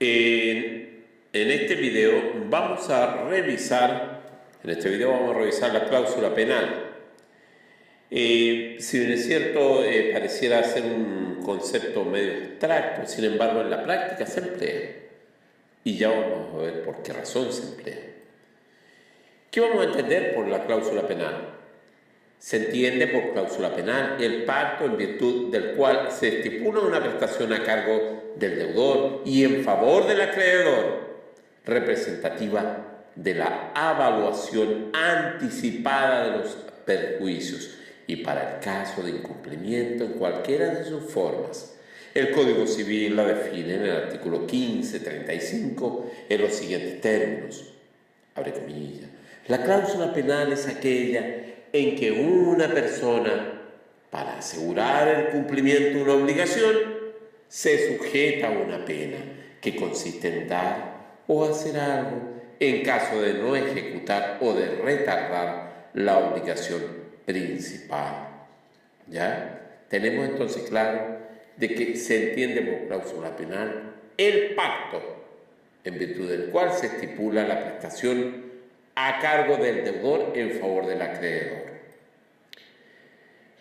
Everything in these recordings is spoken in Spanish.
En este video vamos a revisar la cláusula penal. Si bien es cierto, pareciera ser un concepto medio abstracto, sin embargo en la práctica se emplea. Y ya vamos a ver por qué razón se emplea. ¿Qué vamos a entender por la cláusula penal? Se entiende por cláusula penal el pacto en virtud del cual se estipula una prestación a cargo del deudor y en favor del acreedor, representativa de la avaluación anticipada de los perjuicios y para el caso de incumplimiento en cualquiera de sus formas. El Código Civil la define en el artículo 1535 en los siguientes términos. Abre comillas. La cláusula penal es aquella en que una persona, para asegurar el cumplimiento de una obligación, se sujeta a una pena que consiste en dar o hacer algo en caso de no ejecutar o de retardar la obligación principal. ¿Ya? Tenemos entonces claro de que se entiende por cláusula penal el pacto en virtud del cual se estipula la prestación a cargo del deudor en favor del acreedor.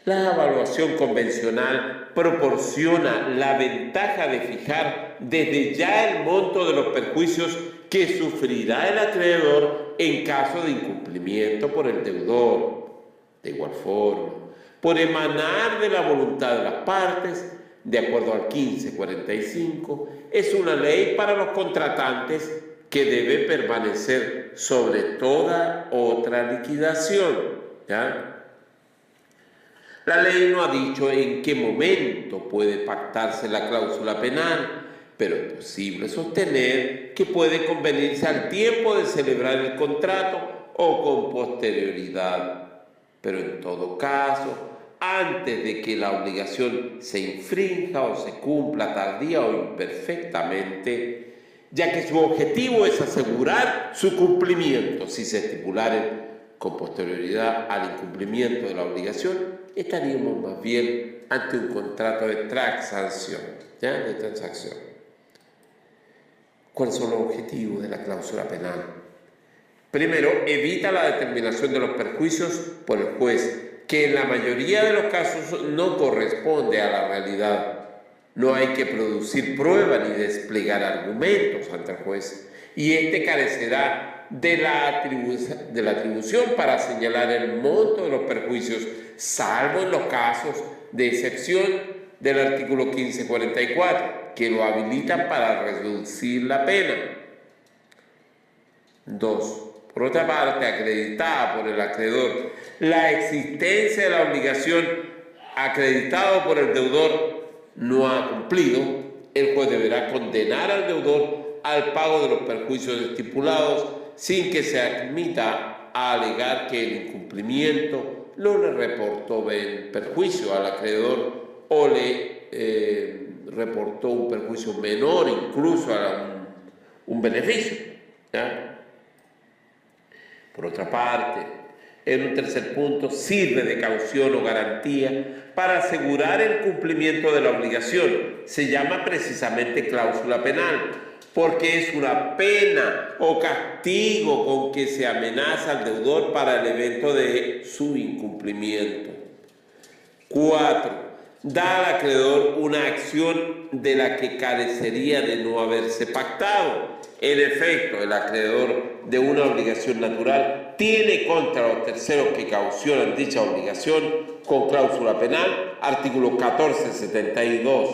La evaluación convencional proporciona la ventaja de fijar desde ya el monto de los perjuicios que sufrirá el acreedor en caso de incumplimiento por el deudor. De igual forma, por emanar de la voluntad de las partes, de acuerdo al 1545, es una ley para los contratantes que debe permanecer sobre toda otra liquidación. ¿Ya? La ley no ha dicho en qué momento puede pactarse la cláusula penal, pero es posible sostener que puede convenirse al tiempo de celebrar el contrato o con posterioridad. Pero en todo caso, antes de que la obligación se infrinja o se cumpla tardía o imperfectamente, ya que su objetivo es asegurar su cumplimiento. Si se estipulare con posterioridad al incumplimiento de la obligación, estaríamos más bien ante un contrato de transacción. ¿Ya? De transacción. ¿Cuáles son los objetivos de la cláusula penal? Primero, evita la determinación de los perjuicios por el juez, que en la mayoría de los casos no corresponde a la realidad. No hay que producir pruebas ni desplegar argumentos ante el juez, y éste carecerá de la atribución para señalar el monto de los perjuicios, salvo en los casos de excepción del artículo 1544, que lo habilitan para reducir la pena. 2. Por otra parte, acreditada por el acreedor la existencia de la obligación acreditado por el deudor no ha cumplido, el juez deberá condenar al deudor al pago de los perjuicios estipulados sin que se admita a alegar que el incumplimiento no le reportó perjuicio al acreedor o le reportó un perjuicio menor, incluso a un beneficio. ¿Ya? Por otra parte, en un tercer punto, sirve de caución o garantía para asegurar el cumplimiento de la obligación. Se llama precisamente cláusula penal, porque es una pena o castigo con que se amenaza al deudor para el evento de su incumplimiento. 4. Da al acreedor una acción de la que carecería de no haberse pactado. En efecto, el acreedor de una obligación natural tiene contra los terceros que caucionan dicha obligación con cláusula penal, artículo 1472,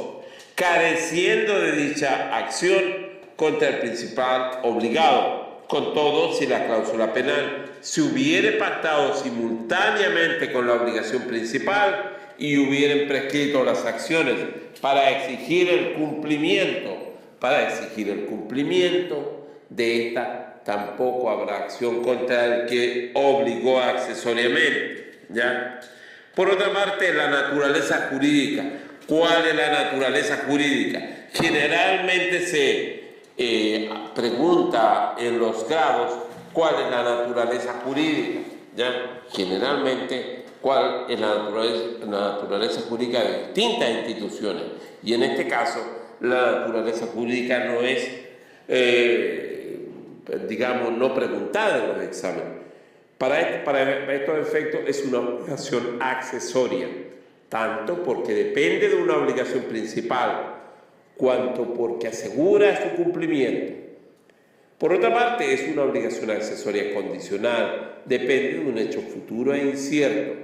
careciendo de dicha acción contra el principal obligado. Con todo, si la cláusula penal se hubiere pactado simultáneamente con la obligación principal y hubieran prescrito las acciones para exigir el cumplimiento de esta, tampoco habrá acción contra el que obligó accesoriamente. ¿Ya? Por otra parte, la naturaleza jurídica. ¿Cuál es la naturaleza jurídica? Generalmente se pregunta en los grados cuál es la naturaleza jurídica. ¿Ya? Generalmente, cuál es la naturaleza jurídica de distintas instituciones. Y en este caso, la naturaleza jurídica no es digamos, no preguntada en los exámenes. Para estos efectos es una obligación accesoria, tanto porque depende de una obligación principal, cuanto porque asegura su cumplimiento. Por otra parte, es una obligación accesoria condicional, depende de un hecho futuro e incierto,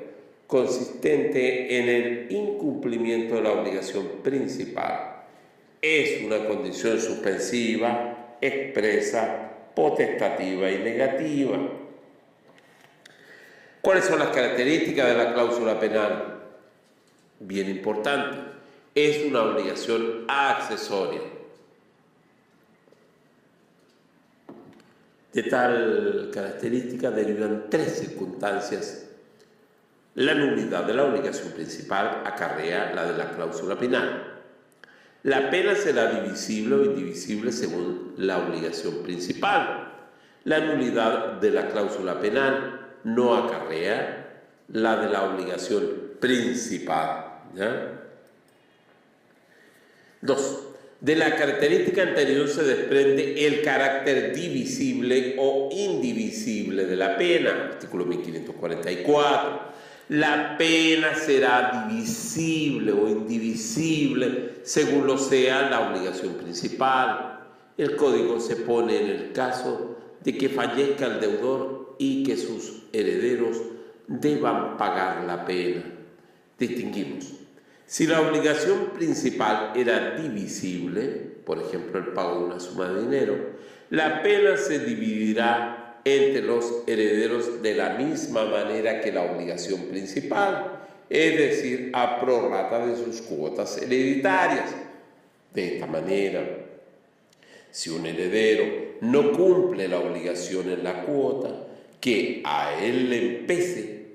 consistente en el incumplimiento de la obligación principal. Es una condición suspensiva, expresa, potestativa y negativa. ¿Cuáles son las características de la cláusula penal? Bien importante, es una obligación accesoria. De tal característica derivan tres circunstancias. La nulidad de la obligación principal acarrea la de la cláusula penal. La pena será divisible o indivisible según la obligación principal. La nulidad de la cláusula penal no acarrea la de la obligación principal. ¿Ya? 2. De la característica anterior se desprende el carácter divisible o indivisible de la pena. Artículo 1544. La pena será divisible o indivisible según lo sea la obligación principal. El código se pone en el caso de que fallezca el deudor y que sus herederos deban pagar la pena. Distinguimos. Si la obligación principal era divisible, por ejemplo el pago de una suma de dinero, la pena se dividirá entre los herederos de la misma manera que la obligación principal, es decir, a prorrata de sus cuotas hereditarias. De esta manera, si un heredero no cumple la obligación en la cuota que a él le empece,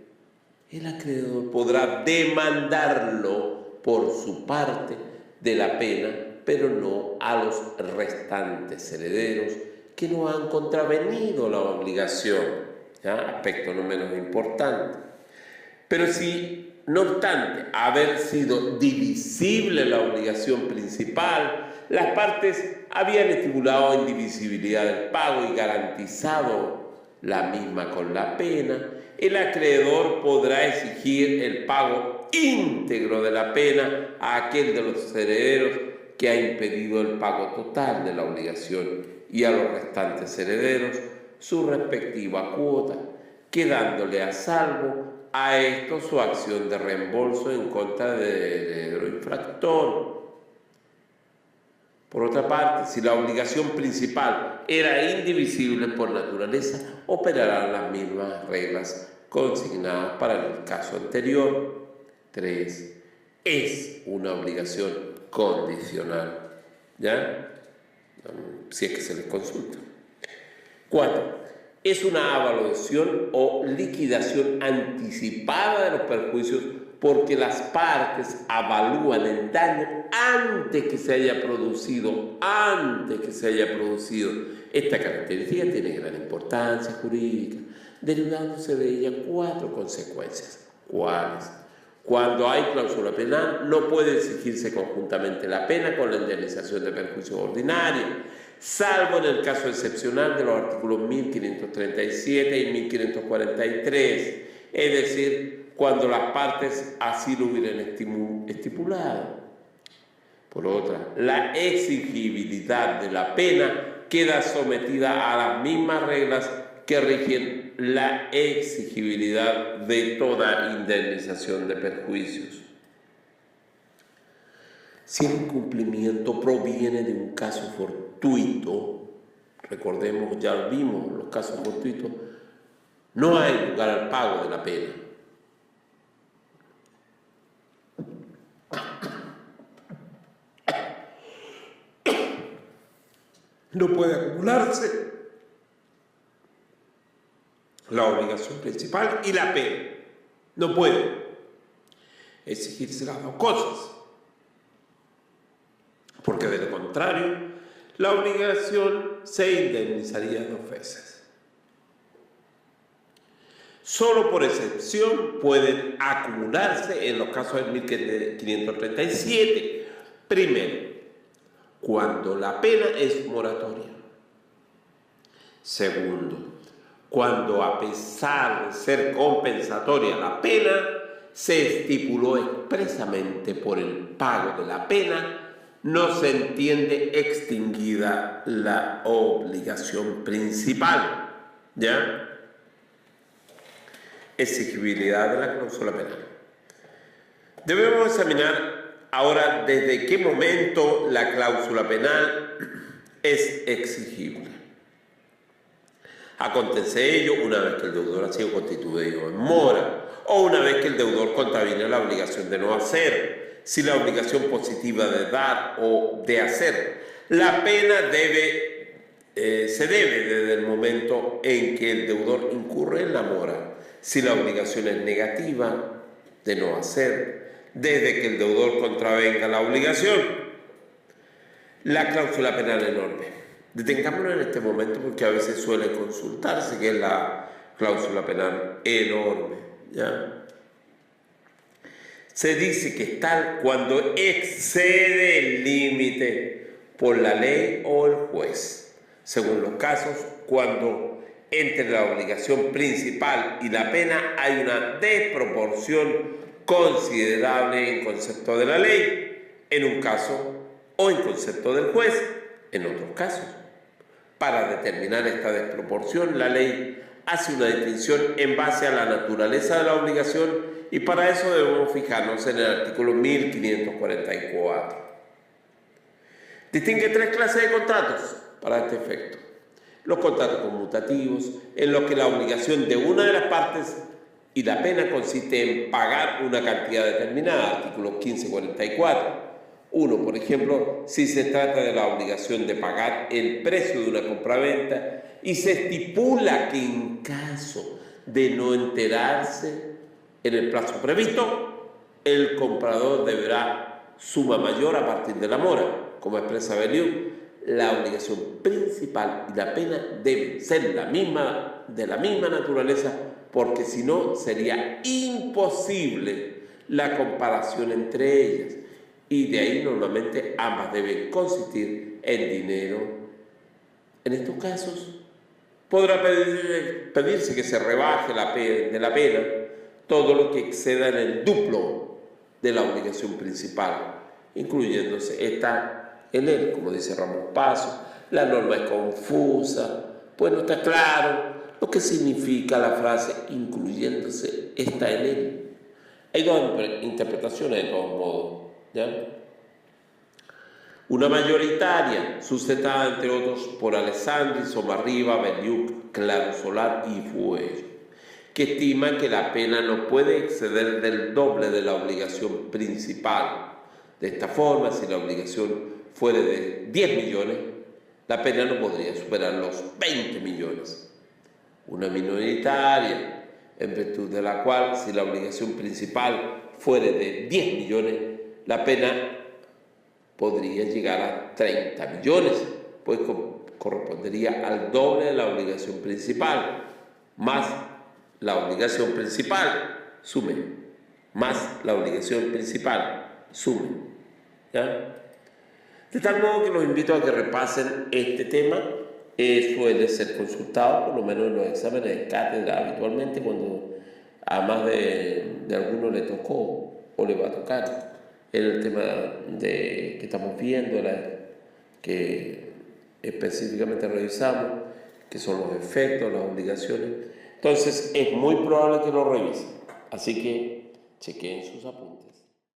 el acreedor podrá demandarlo por su parte de la pena, pero no a los restantes herederos que no han contravenido la obligación. ¿Ya? Aspecto no menos importante. Pero si, no obstante haber sido divisible la obligación principal, las partes habían estipulado indivisibilidad del pago y garantizado la misma con la pena, el acreedor podrá exigir el pago íntegro de la pena a aquel de los herederos que ha impedido el pago total de la obligación y a los restantes herederos su respectiva cuota, quedándole a salvo a esto su acción de reembolso en contra del heredero infractor. Por otra parte, si la obligación principal era indivisible por naturaleza, operarán las mismas reglas consignadas para el caso anterior. 3. Es una obligación condicional, ¿ya? Si es que se les consulta. 4. Es una avaloración o liquidación anticipada de los perjuicios porque las partes avalúan el daño antes que se haya producido. Esta característica tiene gran importancia jurídica, derivándose de ella 4 consecuencias. ¿Cuáles? Cuando hay cláusula penal, no puede exigirse conjuntamente la pena con la indemnización de perjuicios ordinarios, salvo en el caso excepcional de los artículos 1537 y 1543, es decir, cuando las partes así lo hubieran estipulado. Por otra, la exigibilidad de la pena queda sometida a las mismas reglas que rigen la exigibilidad de toda indemnización de perjuicios. Si el incumplimiento proviene de un caso fortuito, recordemos, ya vimos los casos fortuitos, no hay lugar al pago de la pena. No puede acumularse la obligación principal y la pena. No puede exigirse las dos cosas, porque de lo contrario, la obligación se indemnizaría 2 veces. Solo por excepción pueden acumularse en los casos del 1537. Primero, cuando la pena es moratoria. Segundo, cuando a pesar de ser compensatoria la pena, se estipuló expresamente por el pago de la pena, no se entiende extinguida la obligación principal, ¿ya? Exigibilidad de la cláusula penal. Debemos examinar ahora desde qué momento la cláusula penal es exigible. Acontece ello una vez que el deudor ha sido constituido en mora o una vez que el deudor contraviene la obligación de no hacer. Si la obligación positiva de dar o de hacer, la pena se debe desde el momento en que el deudor incurre en la mora. Si la obligación es negativa de no hacer, desde que el deudor contravenga la obligación. La cláusula penal enorme. Detengámonos en este momento porque a veces suele consultarse qué es la cláusula penal enorme, ¿ya? Se dice que es tal cuando excede el límite por la ley o el juez, según los casos, cuando entre la obligación principal y la pena hay una desproporción considerable en concepto de la ley, en un caso, o en concepto del juez, en otros casos. Para determinar esta desproporción, la ley hace una distinción en base a la naturaleza de la obligación y para eso debemos fijarnos en el artículo 1544. Distingue tres clases de contratos para este efecto. Los contratos conmutativos, en los que la obligación de una de las partes y la pena consiste en pagar una cantidad determinada, artículo 1544. Uno, por ejemplo, si se trata de la obligación de pagar el precio de una compraventa y se estipula que en caso de no enterarse en el plazo previsto, el comprador deberá suma mayor a partir de la mora. Como expresa Belliu, la obligación principal y la pena deben ser de la misma naturaleza, porque si no sería imposible la comparación entre ellas. Y de ahí normalmente ambas deben consistir en dinero. En estos casos podrá pedirse que se rebaje de la pena todo lo que exceda en el duplo de la obligación principal, incluyéndose esta en él, como dice Ramón Paso. La norma es confusa, pues no está claro lo que significa la frase incluyéndose esta en él. Hay dos interpretaciones de todos modos, ¿ya? Una mayoritaria, sustentada entre otros por Alessandri, Somarriba, Belliu, Claro Solar y Fuello, que estima que la pena no puede exceder del doble de la obligación principal. De esta forma, si la obligación fuera de 10 millones, la pena no podría superar los 20 millones. Una minoritaria, en virtud de la cual, si la obligación principal fuera de 10 millones, la pena podría llegar a 30 millones, pues correspondería al doble de la obligación principal, más la obligación principal, sume, más la obligación principal, sume, ¿ya? De tal modo que los invito a que repasen este tema. Suele ser consultado, por lo menos en los exámenes de cátedra habitualmente, cuando a más de alguno le tocó o le va a tocar el tema que estamos viendo, que específicamente revisamos, que son los efectos, las obligaciones. Entonces es muy probable que lo revisen, así que chequeen sus apuntes.